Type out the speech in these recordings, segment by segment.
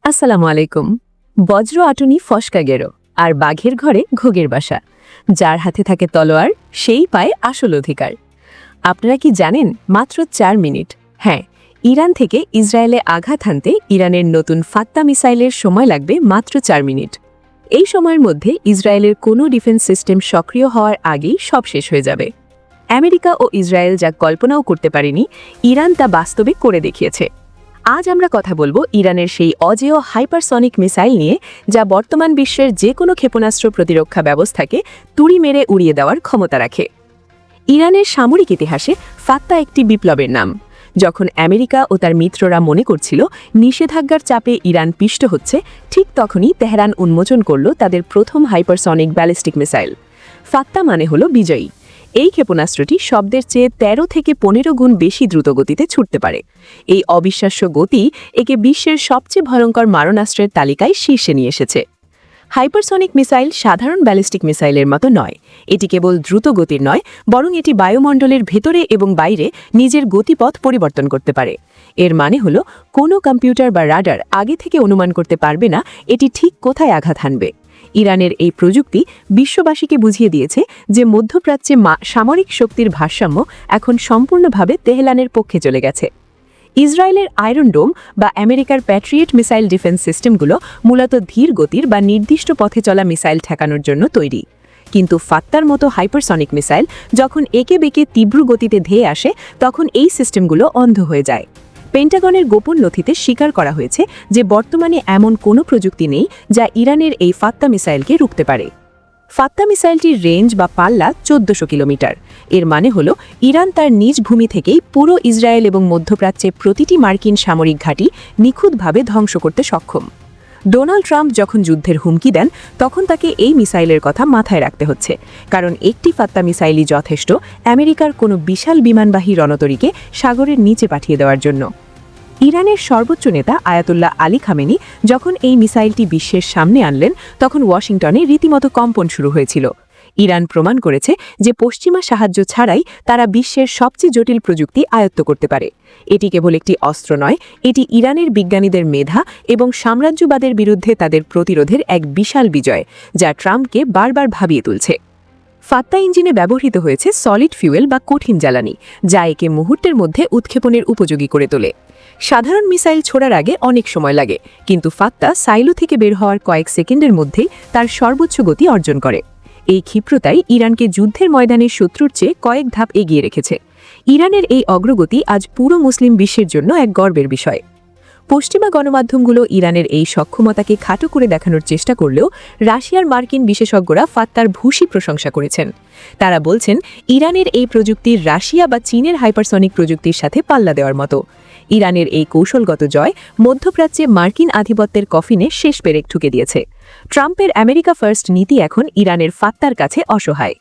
আসসালামু আলাইকুম। বজ্র আটুনি ফসকা গেরো, আর বাঘের ঘরে ঘোগের বাসা। যার হাতে থাকে তলোয়ার, সেই পায় আসল অধিকার। আপনারা কি জানেন, মাত্র ৪ মিনিট, হ্যাঁ, ইরান থেকে ইসরায়েলে আঘাত হানতে ইরানের নতুন ফাত্তা মিসাইলের সময় লাগবে মাত্র ৪ মিনিট। এই সময়ের মধ্যে ইসরায়েলের কোনো ডিফেন্স সিস্টেম সক্রিয় হওয়ার আগেই সব শেষ হয়ে যাবে। আমেরিকা ও ইসরায়েল যা কল্পনাও করতে পারেনি, ইরান তা বাস্তবে করে দেখিয়েছে। আজ আমরা কথা বলবো ইরানের সেই অজেয় হাইপারসনিক মিসাইল নিয়ে, যা বর্তমান বিশ্বের যে কোনো ক্ষেপণাস্ত্র প্রতিরক্ষা ব্যবস্থাকে তুড়ি মেরে উড়িয়ে দেওয়ার ক্ষমতা রাখে। ইরানের সামরিক ইতিহাসে ফাত্তা একটি বিপ্লবের নাম। যখন আমেরিকা ও তার মিত্ররা মনে করছিল নিষেধাজ্ঞার চাপে ইরান পিষ্ট হচ্ছে, ঠিক তখনই তেহরান উন্মোচন করল তাদের প্রথম হাইপারসনিক ব্যালিস্টিক মিসাইল। ফাত্তা মানে হল বিজয়ী। এই ক্ষেপণাস্ত্রটি শব্দের চেয়ে ১৩ থেকে ১৫ গুণ বেশি দ্রুত গতিতে ছুটতে পারে। এই অবিশ্বাস্য গতি একে বিশ্বের সবচেয়ে ভয়ঙ্কর মারণাস্ত্রের তালিকায় শীর্ষে নিয়ে এসেছে। হাইপারসনিক মিসাইল সাধারণ ব্যালিস্টিক মিসাইলের মতো নয়। এটি কেবল দ্রুত গতির নয়, বরং এটি বায়ুমণ্ডলের ভেতরে এবং বাইরে নিজের গতিপথ পরিবর্তন করতে পারে। এর মানে হল, কোনো কম্পিউটার বা রাডার আগে থেকে অনুমান করতে পারবে না এটি ঠিক কোথায় আঘাত হানবে। ইরানের এই প্রযুক্তি বিশ্ববাসীকে বুঝিয়ে দিয়েছে যে মধ্যপ্রাচ্যে সামরিক শক্তির ভারসাম্য এখন সম্পূর্ণভাবে তেহরানের পক্ষে চলে গেছে। ইসরায়েলের আয়রন ডোম বা আমেরিকার প্যাট্রিয়েট মিসাইল ডিফেন্স সিস্টেমগুলো মূলত ধীর গতির বা নির্দিষ্ট পথে চলা মিসাইল ঠেকানোর জন্য তৈরি। কিন্তু ফাত্তার মতো হাইপারসনিক মিসাইল যখন একে বেঁকে তীব্র গতিতে ধেয়ে আসে, তখন এই সিস্টেমগুলো অন্ধ হয়ে যায়। পেন্টাগনের গোপন নথিতে স্বীকার করা হয়েছে যে বর্তমানে এমন কোনো প্রযুক্তি নেই যা ইরানের এই ফাত্তা মিসাইলকে রুখতে পারে। ফাত্তা মিসাইলটির রেঞ্জ বা পাল্লা ১৪০০ কিলোমিটার। এর মানে হল, ইরান তার নিজ ভূমি থেকেই পুরো ইসরায়েল এবং মধ্যপ্রাচ্যে প্রতিটি মার্কিন সামরিক ঘাঁটি নিখুঁতভাবে ধ্বংস করতে সক্ষম। ডোনাল্ড ট্রাম্প যখন যুদ্ধের হুমকি দেন, তখন তাকে এই মিসাইলের কথা মাথায় রাখতে হচ্ছে, কারণ একটি ফাত্তা মিসাইলই যথেষ্ট আমেরিকার কোনো বিশাল বিমানবাহী রণতরীকে সাগরের নিচে পাঠিয়ে দেওয়ার জন্য। ইরানের সর্বোচ্চ নেতা আয়াতুল্লাহ আলী খামেনি যখন এই মিসাইলটি বিশ্বের সামনে আনলেন, তখন ওয়াশিংটনে রীতিমতো কম্পন শুরু হয়েছিল। ইরান প্রমাণ করেছে যে পশ্চিমা সাহায্য ছাড়াই তারা বিশ্বের সবচেয়ে জটিল প্রযুক্তি আয়ত্ত করতে পারে। এটি কেবল একটি অস্ত্র নয়, এটি ইরানের বিজ্ঞানীদের মেধা এবং সাম্রাজ্যবাদের বিরুদ্ধে তাদের প্রতিরোধের এক বিশাল বিজয়, যা ট্রাম্পকে বারবার ভাবিয়ে তুলছে। ফাত্তা ইঞ্জিনে ব্যবহৃত হয়েছে সলিড ফিউয়েল বা কঠিন জ্বালানি, যা একে মুহূর্তের মধ্যে উৎক্ষেপণের উপযোগী করে তোলে। সাধারণ মিসাইল ছোড়ার আগে অনেক সময় লাগে, কিন্তু ফাত্তা সাইলো থেকে বের হওয়ার কয়েক সেকেন্ডের মধ্যেই তার সর্বোচ্চ গতি অর্জন করে। এই ক্ষিপ্রতাই ইরানকে যুদ্ধের ময়দানে শত্রুর চেয়ে কয়েক ধাপ এগিয়ে রেখেছে। ইরানের এই অগ্রগতি আজ পুরো মুসলিম বিশ্বের জন্য এক গর্বের বিষয়। পশ্চিমা গণমাধ্যমগুলো ইরানের এই সক্ষমতাকে খাটো করে দেখানোর চেষ্টা করলেও রাশিয়ার মার্কিন বিশেষজ্ঞরা ফাত্তার ভূয়সী প্রশংসা করেছেন। তারা বলছেন, ইরানের এই প্রযুক্তি রাশিয়া বা চীনের হাইপারসনিক প্রযুক্তির সাথে পাল্লা দেওয়ার মতো। ইরানের এই কৌশলগত জয় মধ্যপ্রাচ্যে মার্কিন আধিপত্যের কফিনে শেষ পেরেক ঠুকে দিয়েছে। ট্রাম্পের আমেরিকা ফার্স্ট নীতি এখন ইরানের ফাত্তার কাছে অসহায়।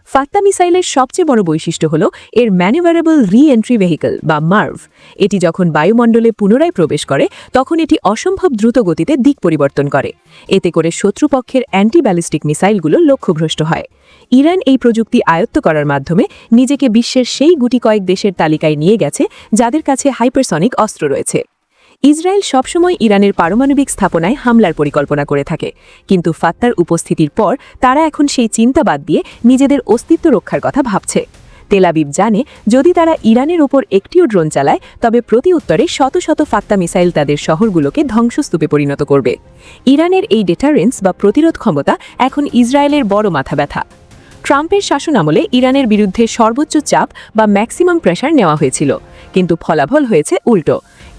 ফাত্তা মিসাইলের সবচেয়ে বড় বৈশিষ্ট্য হল এর ম্যানুভারেবল রি-এন্ট্রি ভেহিকল বা মার্ভ। এটি যখন বায়ুমণ্ডলে পুনরায় প্রবেশ করে, তখন এটি অসম্ভব দ্রুত গতিতে দিক পরিবর্তন করে। এতে করে শত্রুপক্ষের অ্যান্টি ব্যালিস্টিক মিসাইলগুলো লক্ষ্যভ্রষ্ট হয়। ইরান এই প্রযুক্তি আয়ত্ত করার মাধ্যমে নিজেকে বিশ্বের সেই গুটি কয়েক দেশের তালিকায় নিয়ে গেছে যাদের কাছে হাইপারসনিক অস্ত্র রয়েছে। ইসরায়েল সবসময় ইরানের পারমাণবিক স্থাপনায় হামলার পরিকল্পনা করে থাকে, কিন্তু ফাত্তার উপস্থিতির পর তারা এখন সেই চিন্তা বাদ দিয়ে নিজেদের অস্তিত্ব রক্ষার কথা ভাবছে। তেল আবিব জানে, যদি তারা ইরানের ওপর একটিও ড্রোন চালায়, তবে প্রতি উত্তরে শত শত ফাত্তা মিসাইল তাদের শহরগুলোকে ধ্বংসস্তূপে পরিণত করবে। ইরানের এই ডেটারেন্স বা প্রতিরোধ ক্ষমতা এখন ইসরায়েলের বড় মাথা ব্যথা। ট্রাম্পের শাসনামলে ইরানের বিরুদ্ধে সর্বোচ্চ চাপ বা ম্যাক্সিমাম প্রেশার নেওয়া হয়েছিল, কিন্তু ফলাফল হয়েছে উল্টো।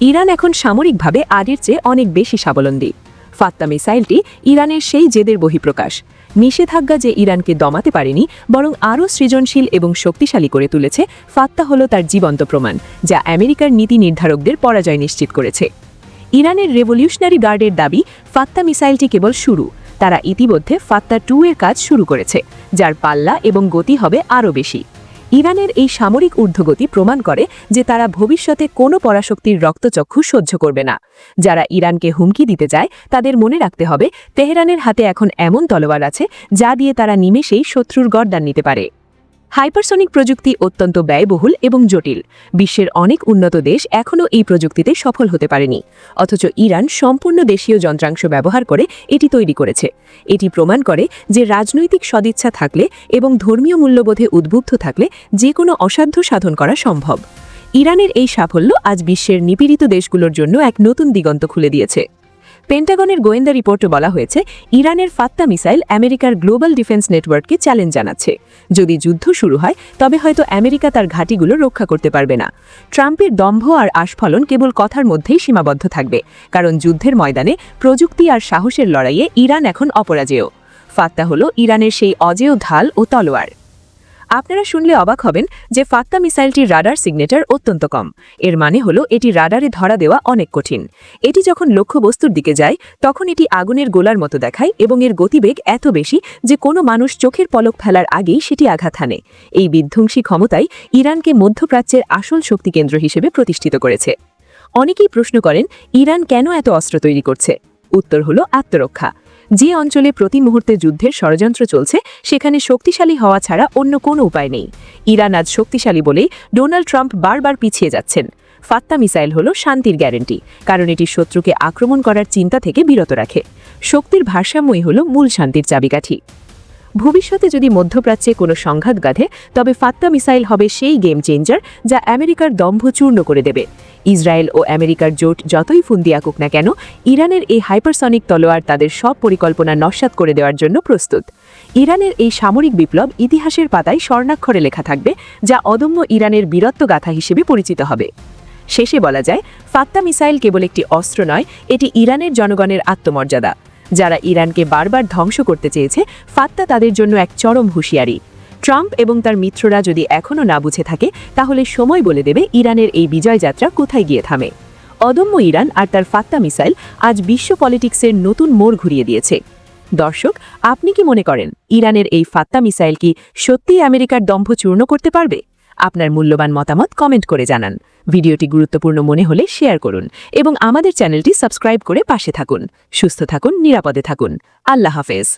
ইরান এখন সামরিকভাবে আগের চেয়ে অনেক বেশি স্বাবলম্বী। ফাত্তা মিসাইলটি ইরানের সেই জেদের বহিঃপ্রকাশ। নিষেধাজ্ঞা যে ইরানকে দমাতে পারেনি, বরং আরও সৃজনশীল এবং শক্তিশালী করে তুলেছে। ফাত্তা হল তার জীবন্ত প্রমাণ, যা আমেরিকার নীতি নির্ধারকদের পরাজয় নিশ্চিত করেছে। ইরানের রেভলিউশনারি গার্ডের দাবি, ফাত্তা মিসাইলটি কেবল শুরু। তারা ইতিমধ্যে ফাত্তা 2 এর কাজ শুরু করেছে, যার পাল্লা এবং গতি হবে আরও বেশি। ইরানের এই সামরিক ঊর্ধ্বগতি প্রমাণ করে যে তারা ভবিষ্যতে কোনো পরাশক্তির রক্তচক্ষু সহ্য করবে না। যারা ইরানকে হুমকি দিতে চায়, তাদের মনে রাখতে হবে তেহরানের হাতে এখন এমন তলোয়ার আছে যা দিয়ে তারা নিমেষেই শত্রুর গর্দান নিতে পারে। হাইপারসনিক প্রযুক্তি অত্যন্ত ব্যয়বহুল এবং জটিল। বিশ্বের অনেক উন্নত দেশ এখনও এই প্রযুক্তিতে সফল হতে পারেনি, অথচ ইরান সম্পূর্ণ দেশীয় যন্ত্রাংশ ব্যবহার করে এটি তৈরি করেছে। এটি প্রমাণ করে যে রাজনৈতিক সদিচ্ছা থাকলে এবং ধর্মীয় মূল্যবোধে উদ্বুদ্ধ থাকলে যে কোনো অসাধ্য সাধন করা সম্ভব। ইরানের এই সাফল্য আজ বিশ্বের নিপীড়িত দেশগুলোর জন্য এক নতুন দিগন্ত খুলে দিয়েছে। পেন্টাগনের গোয়েন্দা রিপোর্টে বলা হয়েছে, ইরানের ফাত্তা মিসাইল আমেরিকার গ্লোবাল ডিফেন্স নেটওয়ার্ককে চ্যালেঞ্জ জানাচ্ছে। যদি যুদ্ধ শুরু হয় তবে হয়তো আমেরিকা তার ঘাঁটিগুলো রক্ষা করতে পারবে না। ট্রাম্পের দম্ভ আর আস্ফালন কেবল কথার মধ্যেই সীমাবদ্ধ থাকবে, কারণ যুদ্ধের ময়দানে প্রযুক্তি আর সাহসের লড়াইয়ে ইরান এখন অপরাজেয়। ফাত্তা হল ইরানের সেই অজেয় ঢাল ও তলোয়ার। আপনারা শুনলে অবাক হবেন যে ফাত্তা মিসাইলটির রাডার সিগনেচার অত্যন্ত কম। এর মানে হলো এটি রাডারে ধরা দেওয়া অনেক কঠিন। এটি যখন লক্ষ্যবস্তুর দিকে যায় তখন এটি আগুনের গোলার মতো দেখায় এবং এর গতিবেগ এত বেশি যে কোনো মানুষ চোখের পলক ফেলার আগেই সেটি আঘাত হানে। এই বিধ্বংসী ক্ষমতাই ইরানকে মধ্যপ্রাচ্যের আসল শক্তিকেন্দ্র হিসেবে প্রতিষ্ঠিত করেছে। অনেকেই প্রশ্ন করেন, ইরান কেন এত অস্ত্র তৈরি করছে? উত্তর হলো আত্মরক্ষা। যে অঞ্চলে প্রতি মুহূর্তে যুদ্ধের ষড়যন্ত্র চলছে সেখানে শক্তিশালী হওয়া ছাড়া অন্য কোনো উপায় নেই। ইরান আজ শক্তিশালী বলেই ডোনাল্ড ট্রাম্প বারবার পিছিয়ে যাচ্ছেন। ফাত্তা মিসাইল হলো শান্তির গ্যারান্টি, কারণ এটি শত্রুকে আক্রমণ করার চিন্তা থেকে বিরত রাখে। শক্তির ভারসাম্যই হলো মূল শান্তির চাবিকাঠি। ভবিষ্যতে যদি মধ্যপ্রাচ্যে কোনো সংঘাত গাধে তবে ফাত্তা মিসাইল হবে সেই গেম চেঞ্জার যা আমেরিকার দম্ভ চূর্ণ করে দেবে। ইসরায়েল ও আমেরিকার জোট যতই ফুন্দি আঁকুক না কেন, ইরানের এই হাইপারসনিক তলোয়ার তাদের সব পরিকল্পনা নস্যাৎ করে দেওয়ার জন্য প্রস্তুত। ইরানের এই সামরিক বিপ্লব ইতিহাসের পাতায় স্বর্ণাক্ষরে লেখা থাকবে, যা অদম্য ইরানের বীরত্বগাথা হিসেবে পরিচিত হবে। শেষে বলা যায়, ফাত্তা মিসাইল কেবল একটি অস্ত্র নয়, এটি ইরানের জনগণের আত্মমর্যাদা। যারা ইরানকে বারবার ধ্বংস করতে চেয়েছে, ফাত্তা তাদের জন্য এক চরম হুঁশিয়ারি। ট্রাম্প এবং তার মিত্ররা যদি এখনও না বুঝে থাকে তাহলে সময় বলে দেবে ইরানের এই বিজয় যাত্রা কোথায় গিয়ে থামে। অদম্য ইরান আর তার ফাত্তা মিসাইল আজ বিশ্ব পলিটিক্সের নতুন মোড় ঘুরিয়ে দিয়েছে। দর্শক, আপনি কি মনে করেন ইরানের এই ফাত্তা মিসাইল কি সত্যিই আমেরিকার দম্ভ চূর্ণ করতে পারবে? আপনার মূল্যবান মতামত কমেন্ট করে জানান। ভিডিওটি গুরুত্বপূর্ণ মনে হলে শেয়ার করুন এবং আমাদের চ্যানেলটি সাবস্ক্রাইব করে পাশে থাকুন। সুস্থ থাকুন, নিরাপদে থাকুন। আল্লাহ হাফেজ।